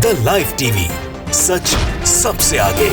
The live TV, सच सबसे आगे।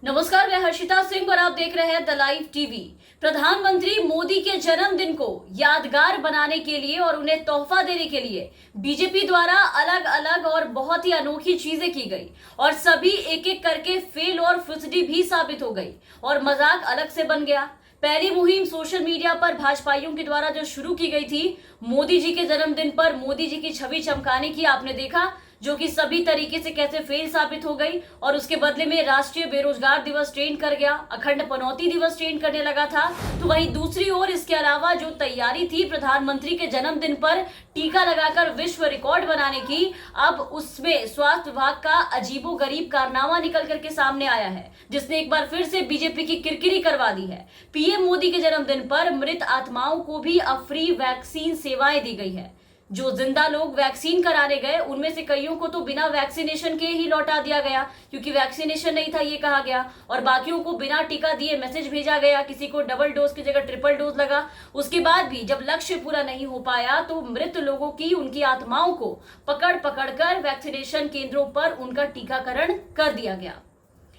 नमस्कार, मैं हर्षिता सिंह और आप देख रहे हैं द लाइव टीवी। प्रधानमंत्री मोदी के जन्मदिन को यादगार बनाने के लिए और उन्हें तोहफा देने के लिए बीजेपी द्वारा अलग अलग और बहुत ही अनोखी चीजें की गई और सभी एक एक करके फेल और फुसडी भी साबित हो गई और मजाक अलग से बन गया। पहली मुहिम सोशल मीडिया पर भाजपाइयों के द्वारा जो शुरू की गई थी, मोदी जी के जन्मदिन पर मोदी जी की छवि चमकाने की, आपने देखा, जो कि सभी तरीके से कैसे फेल साबित हो गई और उसके बदले में राष्ट्रीय बेरोजगार दिवस ट्रेंड कर गया, अखंड पनौती दिवस ट्रेंड करने लगा था। तो वहीं दूसरी ओर इसके अलावा जो तैयारी थी प्रधानमंत्री के जन्मदिन पर टीका लगाकर विश्व रिकॉर्ड बनाने की, अब उसमें स्वास्थ्य विभाग का अजीबोगरीब कारनामा निकल करके सामने आया है, जिसने एक बार फिर से बीजेपी की किरकिरी करवा दी है। पीएम मोदी के जन्मदिन पर मृत आत्माओं को भी अब फ्री वैक्सीन सेवाएं दी गई है। जो जिंदा लोग वैक्सीन कराने गए उनमें से कईयों को तो बिना वैक्सीनेशन के ही लौटा दिया गया, क्योंकि वैक्सीनेशन नहीं था ये कहा गया, और बाकियों को बिना टीका दिए मैसेज भेजा गया, किसी को डबल डोज की जगह ट्रिपल डोज लगा। उसके बाद भी जब लक्ष्य पूरा नहीं हो पाया तो मृत लोगों की, उनकी आत्माओं को पकड़ कर वैक्सीनेशन केंद्रों पर उनका टीकाकरण कर दिया गया।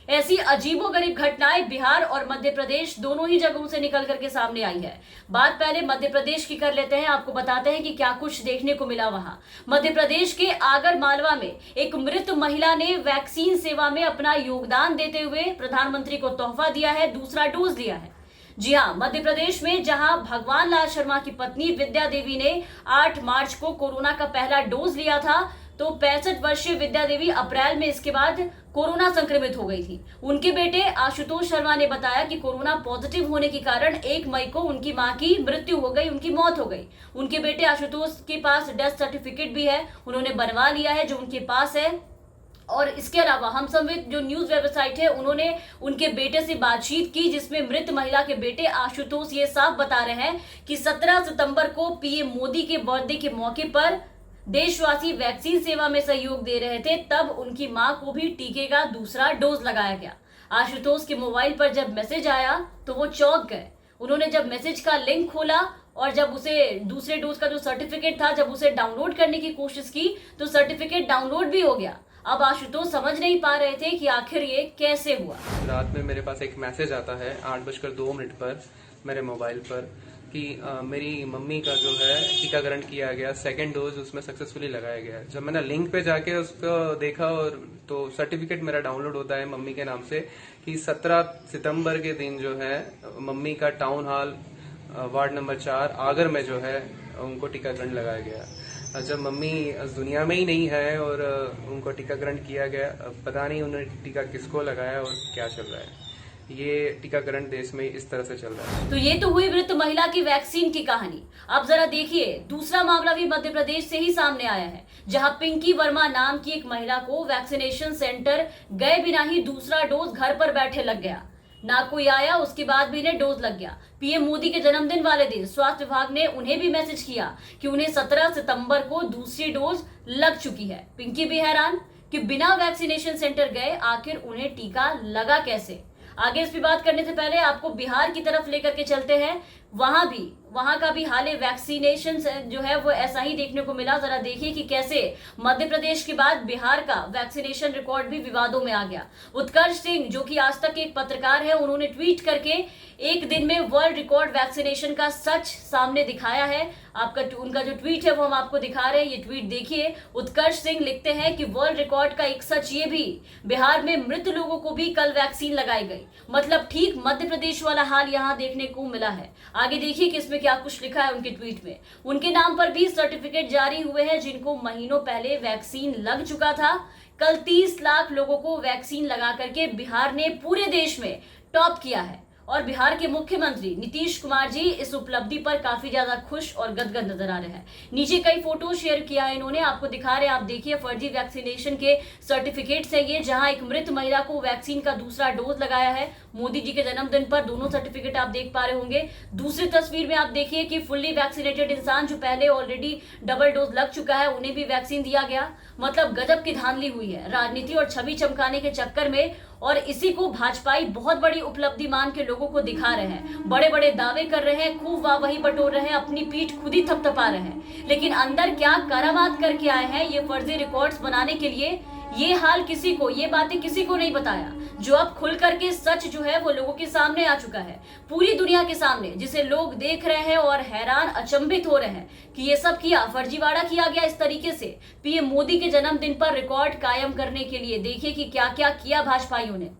ऐसी अजीबोगरीब घटनाएं बिहार और मध्य प्रदेश दोनों ही जगहों से निकल करके सामने आई है। बात पहले मध्य प्रदेश की कर लेते हैं, आपको बताते हैं कि क्या कुछ देखने को मिला वहां। मध्य प्रदेश के आगर मालवा में एक मृत महिला ने वैक्सीन सेवा में अपना योगदान देते हुए प्रधानमंत्री को तोहफा दिया है, दूसरा डोज दिया है। जी हां, मध्य प्रदेश में जहां भगवान लाल शर्मा की पत्नी विद्या देवी ने 8 मार्च को कोरोना का पहला डोज लिया था, तो 65 वर्षीय विद्या देवी अप्रैल में इसके बाद कोरोना संक्रमित हो गई थी। उनके बेटे आशुतोष शर्मा ने बताया कि कोरोना पॉजिटिव होने के कारण 1 मई को उनकी मां की मृत्यु हो गई, उनकी मौत हो गई। उनके बेटे आशुतोष के पास डेथ सर्टिफिकेट भी है, उन्होंने बनवा लिया है जो उनके पास है। और इसके अलावा हम संवित जो न्यूज वेबसाइट है, उन्होंने उनके बेटे से बातचीत की, जिसमें मृत महिला के बेटे आशुतोष ये साफ बता रहे हैं कि 17 सितंबर को पीएम मोदी के बर्थडे के मौके पर देशवासी वैक्सीन सेवा में सहयोग दे रहे थे, तब उनकी मां को भी टीके का दूसरा डोज लगाया गया। आशुतोष के मोबाइल पर जब मैसेज आया तो वो चौंक गए। उन्होंने जब मैसेज का लिंक खोला और जब उसे दूसरे डोज का जो सर्टिफिकेट था, जब उसे डाउनलोड करने की कोशिश की तो सर्टिफिकेट डाउनलोड भी हो गया। अब आशुतोष समझ नहीं पा रहे थे कि आखिर ये कैसे हुआ। रात में मेरे पास एक मैसेज आता है 8:02 पर मेरे मोबाइल पर कि मेरी मम्मी का जो है टीकाकरण किया गया, सेकेंड डोज उसमें सक्सेसफुली लगाया गया। जब मैंने लिंक पे जाके उसको देखा और तो सर्टिफिकेट मेरा डाउनलोड होता है मम्मी के नाम से कि 17 सितंबर के दिन जो है मम्मी का town hall ward number 4 Agar में जो है उनको टीकाकरण लगाया गया। जब मम्मी दुनिया में ही नहीं है और उनको टीकाकरण किया गया, पता नहीं उन्होंने टीका किसको लगाया और क्या चल रहा है। ये टीकाकरण देश में इस तरह से चल रहा है। तो ये तो हुई मृत महिला की वैक्सीन की कहानी। अब जरा देखिए, दूसरा मामला भी मध्य प्रदेश से ही सामने आया है, जहां पिंकी वर्मा नाम की एक महिला को वैक्सीनेशन सेंटर गए बिना ही दूसरा डोज घर पर बैठे लग गया। ना कोई आया, उसके बाद भी इन्हें डोज लग गया। पीएम मोदी के जन्मदिन वाले दिन स्वास्थ्य विभाग ने उन्हें भी मैसेज किया कि उन्हें 17 सितंबर को दूसरी डोज लग चुकी है। पिंकी भी हैरान कि बिना वैक्सीनेशन सेंटर गए आखिर उन्हें टीका लगा कैसे। आगे इस पे बात करने से पहले आपको बिहार की तरफ लेकर के चलते हैं। वहां का भी हाल वैक्सीनेशन जो है वो ऐसा ही देखने को मिला। जरा देखिए कि कैसे मध्य प्रदेश के बाद बिहार का वैक्सीनेशन रिकॉर्ड भी विवादों में आ गया। उत्कर्ष सिंह, जो कि आज तक एक पत्रकार है, उन्होंने ट्वीट करके एक दिन में वर्ल्ड रिकॉर्ड वैक्सीनेशन का सच सामने दिखाया है। उनका जो ट्वीट है वो हम आपको दिखा रहे हैं, ये ट्वीट देखिए। उत्कर्ष सिंह लिखते हैं कि वर्ल्ड रिकॉर्ड का एक सच ये भी, बिहार में मृत लोगों को भी कल वैक्सीन लगाई गई। मतलब ठीक मध्य प्रदेश वाला हाल यहाँ देखने को मिला है। आगे देखिए कि इसमें क्या कुछ लिखा है उनके ट्वीट में। उनके नाम पर भी सर्टिफिकेट जारी हुए हैं जिनको महीनों पहले वैक्सीन लग चुका था। कल 30 लाख लोगों को वैक्सीन लगा करके बिहार ने पूरे देश में टॉप किया है और बिहार के मुख्यमंत्री नीतीश कुमार जी इस उपलब्धि पर काफी ज्यादा खुश और गदगद नजर आ रहे हैं। नीचे कई फोटो शेयर किया है इन्होंने, आपको दिखा रहे हैं। आप देखिए, फर्जी वैक्सीनेशन के सर्टिफिकेट्स है ये, जहां एक मृत महिला को वैक्सीन का दूसरा डोज लगाया है मोदी जी के जन्मदिन पर। दोनों सर्टिफिकेट आप देख पा रहे होंगे। दूसरी तस्वीर में आप देखिए कि फुल्ली वैक्सीनेटेड इंसान जो पहले ऑलरेडी डबल डोज लग चुका है, उन्हें भी वैक्सीन दिया गया। मतलब गजब की धांधली हुई है। राजनीति और छवि चमकाने के चक्कर में और इसी को भाजपाई बहुत बड़ी उपलब्धि मान के लोगों को दिखा रहे हैं, बड़े बड़े दावे कर रहे हैं, खूब वाहवाही बटोर रहे हैं, अपनी पीठ खुद ही थपथपा रहे हैं। लेकिन अंदर क्या करामात करके आए हैं ये फर्जी रिकॉर्ड्स बनाने के लिए, ये हाल किसी को, ये बातें किसी को नहीं बताया, जो अब खुल करके सच जो है वो लोगों के सामने आ चुका है, पूरी दुनिया के सामने, जिसे लोग देख रहे हैं और हैरान अचंभित हो रहे हैं कि ये सब किया, फर्जीवाड़ा किया गया इस तरीके से पीएम मोदी के जन्मदिन पर रिकॉर्ड कायम करने के लिए। देखिए कि क्या क्या किया भाजपाइयों ने।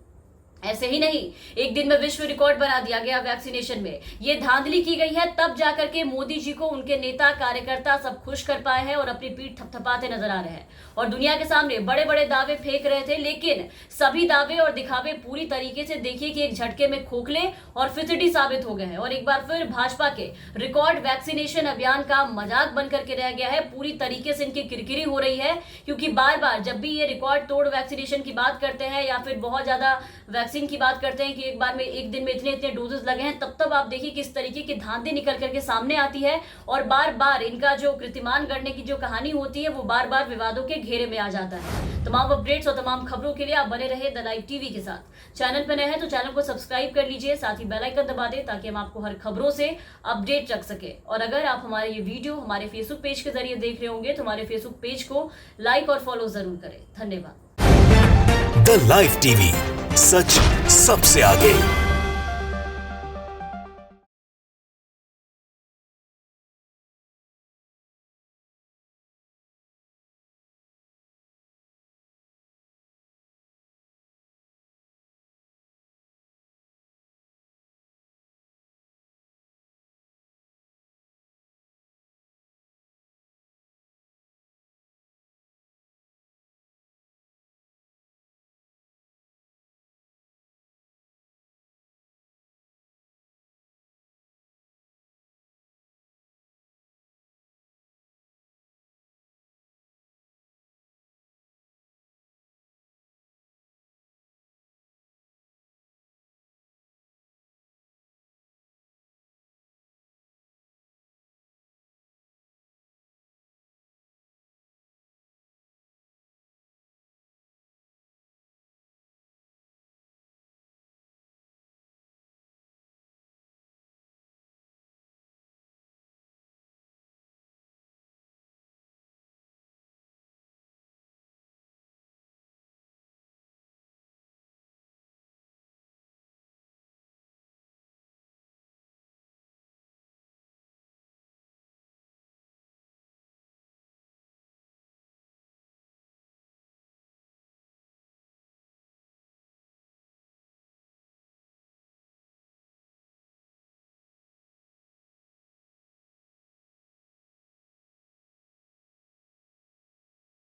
ऐसे ही नहीं, एक दिन में विश्व रिकॉर्ड बना दिया गया वैक्सीनेशन में, ये धांधली की गई है, तब जाकर के मोदी जी को उनके नेता कार्यकर्ता सब खुश कर पाए हैं और अपनी पीठ थपथपाते नजर आ रहे हैं और दुनिया के सामने बड़े बड़े दावे फेंक रहे थे। लेकिन सभी दावे और दिखावे पूरी तरीके से देखिए कि एक झटके में खोखले और फितडी साबित हो गए हैं और एक बार फिर भाजपा के रिकॉर्ड वैक्सीनेशन अभियान का मजाक बन करके रह गया है। पूरी तरीके से इनकी किरकिरी हो रही है, क्योंकि बार बार जब भी ये रिकॉर्ड तोड़ वैक्सीनेशन की बात करते हैं या फिर बहुत ज्यादा वैक्सीन की बात करते हैं कि एक बार में, एक दिन में इतने डोजेस लगे हैं, तब आप देखिए किस तरीके की धांधली निकल करके सामने आती है और बार बार इनका जो कीर्तिमान गढ़ने की जो कहानी होती है वो बार बार विवादों के घेरे में आ जाता है। तमाम अपडेट्स और तमाम खबरों के लिए आप बने रहे द लाइव टीवी के साथ। चैनल पर नए हैं तो चैनल को सब्सक्राइब कर लीजिए, साथ ही बेल आइकन दबा दें ताकि हम आपको हर खबरों से अपडेट रख सके। और अगर आप हमारे ये वीडियो हमारे फेसबुक पेज के जरिए देख रहे होंगे तो हमारे फेसबुक पेज को लाइक और फॉलो जरूर करें। धन्यवाद। द लाइव टीवी, सच सबसे आगे।